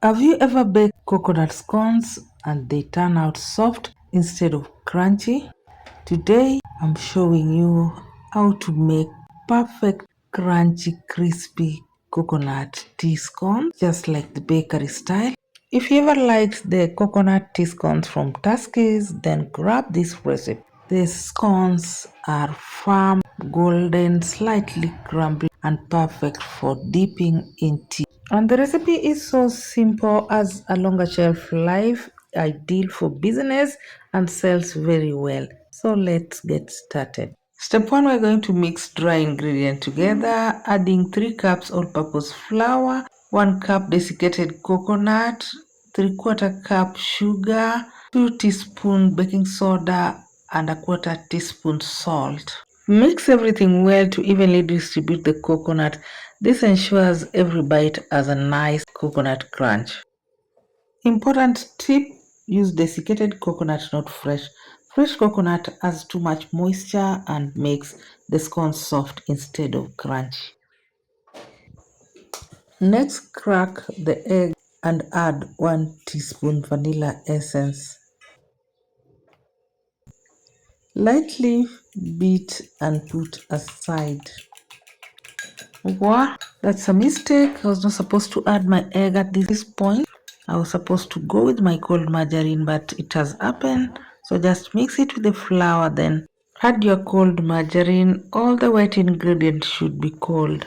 Have you ever baked coconut scones and they turn out soft instead of crunchy? Today I'm showing you how to make perfect crunchy crispy coconut tea scones just like the bakery style. If you ever liked the coconut tea scones from Tuskys, then grab this recipe. The scones are firm, golden, slightly crumbly, and perfect for dipping in tea. And the recipe is so simple as a longer shelf life, ideal for business and sells very well. So let's get started. Step 1, we're going to mix dry ingredient together, adding 3 cups all-purpose flour, 1 cup desiccated coconut, 3/4 cup sugar, 2 teaspoon baking soda, and a quarter teaspoon salt. Mix everything well to evenly distribute the coconut. This ensures every bite has a nice coconut crunch. Important tip: use desiccated coconut, not fresh. Fresh coconut has too much moisture and makes the scones soft instead of crunchy. Next, crack the egg and add 1 teaspoon vanilla essence. Lightly beat and put aside. What? That's a mistake. I was not supposed to add my egg at this point. I was supposed to go with my cold margarine, but it has happened. So just mix it with the flour, then add your cold margarine. All the wet ingredients should be cold.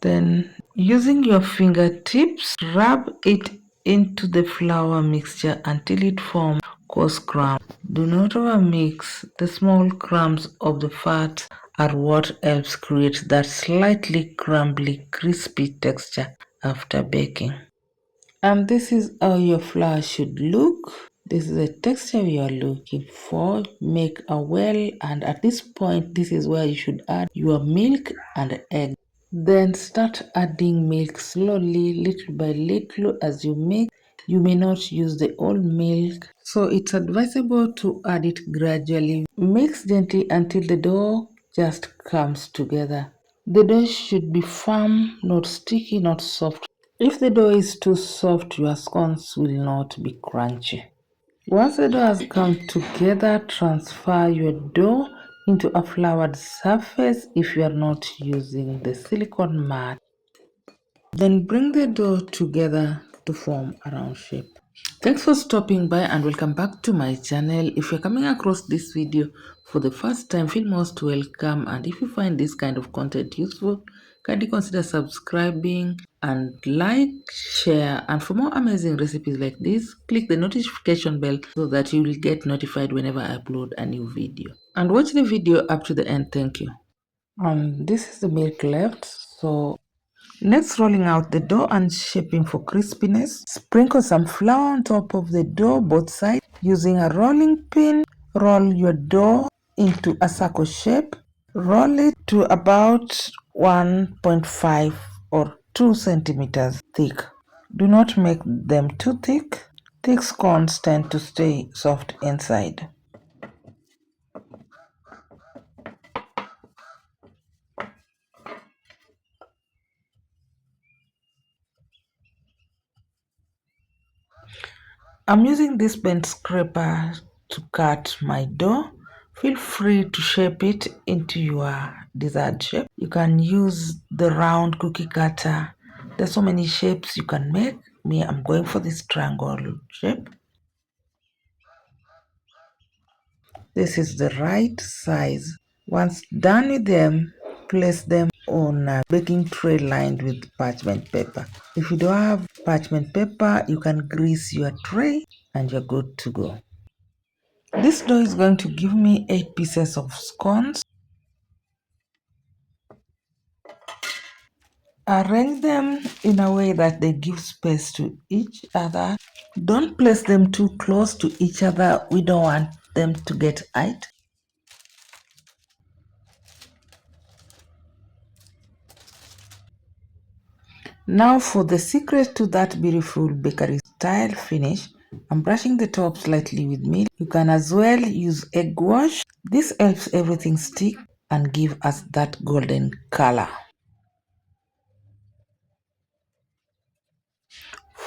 Then, using your fingertips, rub it into the flour mixture until it forms coarse crumbs. Do not overmix. The small crumbs of the fat are what helps create that slightly crumbly, crispy texture after baking. And this is how your flour should look. This is the texture you are looking for. Make a well, and at this point, this is where you should add your milk and egg. Then start adding milk slowly, little by little as you make. You may not use the whole milk, so it's advisable to add it gradually. Mix gently until the dough just comes together. The dough should be firm, not sticky, not soft. If the dough is too soft, your scones will not be crunchy. Once the dough has come together, transfer your dough into a floured surface if you are not using the silicone mat. Then bring the dough together to form a round shape. Thanks for stopping by and welcome back to my channel. If you're coming across this video for the first time, feel most welcome, and if you find this kind of content useful, kindly consider subscribing and like, share, and for more amazing recipes like this, click the notification bell so that you will get notified whenever I upload a new video. And watch the video up to the end. Thank you. And this is the milk left, so next, rolling out the dough and shaping for crispiness. Sprinkle some flour on top of the dough, both sides. Using a rolling pin, roll your dough into a circle shape. Roll it to about 1.5 or 2 centimeters thick. Do not make them too thick. Thick scones tend to stay soft inside. I'm using this bent scraper to cut my dough. Feel free to shape it into your desired shape. You can use the round cookie cutter. There's so many shapes you can make. Me, I'm going for this triangle shape. This is the right size. Once done with them, place them on a baking tray lined with parchment paper. If you don't have parchment paper, you can grease your tray and you're good to go. This dough is going to give me 8 pieces of scones. Arrange them in a way that they give space to each other. Don't place them too close to each other. We don't want them to get tight. Now for the secret to that beautiful bakery style finish, I'm brushing the top slightly with milk. You can as well use egg wash. This helps everything stick and give us that golden color.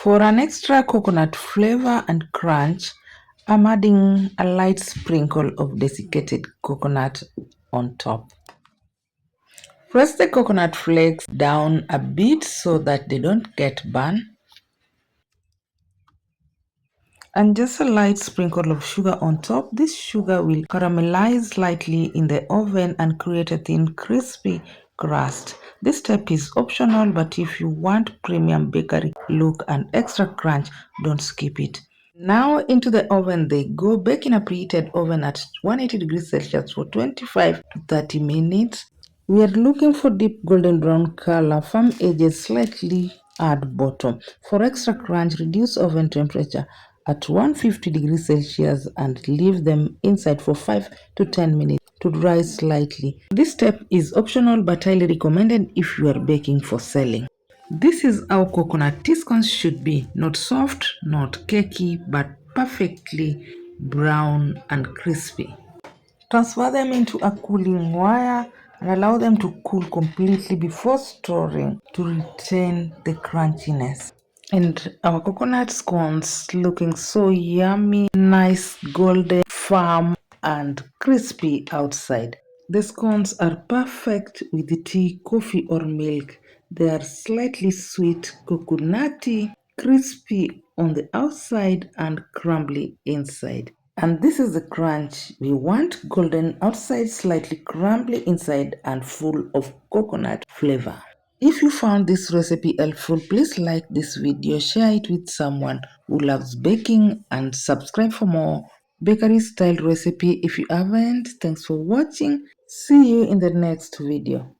For an extra coconut flavor and crunch, I'm adding a light sprinkle of desiccated coconut on top. Press the coconut flakes down a bit so that they don't get burned. And just a light sprinkle of sugar on top. This sugar will caramelize slightly in the oven and create a thin, crispy crust. This step is optional, but if you want premium bakery look and extra crunch, don't skip it. Now into the oven they go. Bake in a preheated oven at 180 degrees Celsius for 25 to 30 minutes. We are looking for deep golden brown color, firm edges slightly at bottom. For extra crunch, reduce oven temperature at 150 degrees Celsius and leave them inside for 5 to 10 minutes to dry slightly. This step is optional but highly recommended if you are baking for selling. This is how coconut tea scones should be, not soft, not cakey, but perfectly brown and crispy. Transfer them into a cooling wire and allow them to cool completely before storing to retain the crunchiness. And our coconut scones looking so yummy, nice, golden, firm, and crispy outside. The scones are perfect with tea, coffee, or milk. They are slightly sweet, coconutty, crispy on the outside, and crumbly inside. And this is the crunch we want: golden outside, slightly crumbly inside, and full of coconut flavor. If you found this recipe helpful, please like this video, share it with someone who loves baking, and subscribe for more bakery style recipe if you haven't. Thanks for watching. See you in the next video.